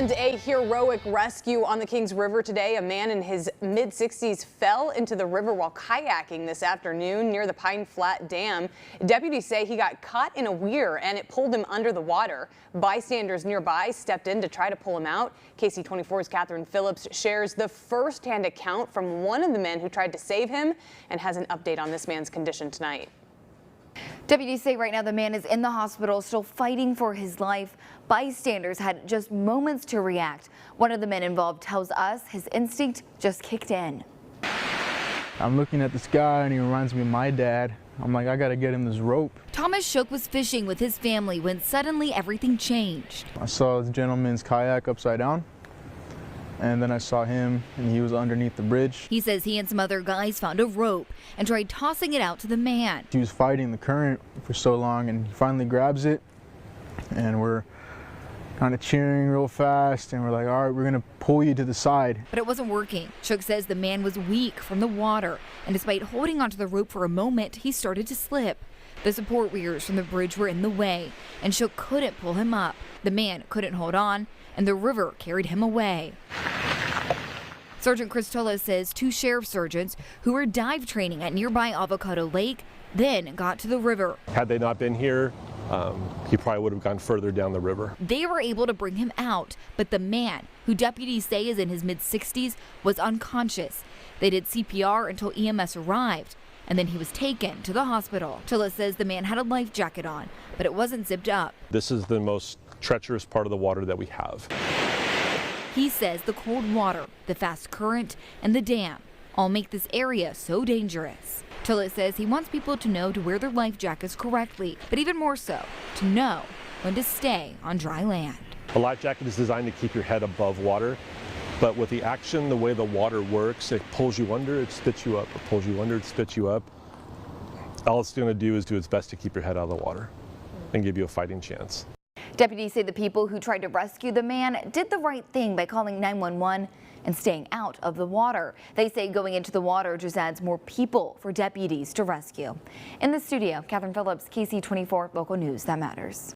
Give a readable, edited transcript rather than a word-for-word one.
And a heroic rescue on the Kings River today. A man in his mid-60s fell into the river while kayaking this afternoon near the Pine Flat Dam. Deputies say he got caught in a weir and it pulled him under the water. Bystanders nearby stepped in to try to pull him out. KSEE 24's Catherine Phillips shares the first-hand account from one of the men who tried to save him and has an update on this man's condition tonight. Deputies say right now the man is in the hospital, still fighting for his life. Bystanders had just moments to react. One of the men involved tells us his instinct just kicked in. I'm looking at this guy and he reminds me of my dad. I'm like, I gotta get him this rope. Thomas Shook was fishing with his family when suddenly everything changed. I saw the gentleman's kayak upside down. And then I saw him and he was underneath the bridge. He says he and some other guys found a rope and tried tossing it out to the man. He was fighting the current for so long and he finally grabs it and we're kind of cheering real fast and we're like, all right, we're gonna pull you to the side. But it wasn't working. Shook says the man was weak from the water and despite holding onto the rope for a moment, he started to slip. The support weirs from the bridge were in the way and Shook couldn't pull him up. The man couldn't hold on and the river carried him away. Sergeant Chris Tola says two sheriff sergeants who were dive training at nearby Avocado Lake then got to the river. Had they not been here, he probably would have gone further down the river. They were able to bring him out, but the man, who deputies say is in his mid-60s, was unconscious. They did CPR until EMS arrived, and then he was taken to the hospital. Tola says the man had a life jacket on, but it wasn't zipped up. This is the most treacherous part of the water that we have. He says the cold water, the fast current, and the dam all make this area so dangerous. Tola says he wants people to know to wear their life jackets correctly, but even more so, to know when to stay on dry land. A life jacket is designed to keep your head above water, but with the action, the way the water works, it pulls you under, it spits you up, it pulls you under, it spits you up. All it's going to do is do its best to keep your head out of the water and give you a fighting chance. Deputies say the people who tried to rescue the man did the right thing by calling 911 and staying out of the water. They say going into the water just adds more people for deputies to rescue. In the studio, Catherine Phillips, KSEE 24 Local News That Matters.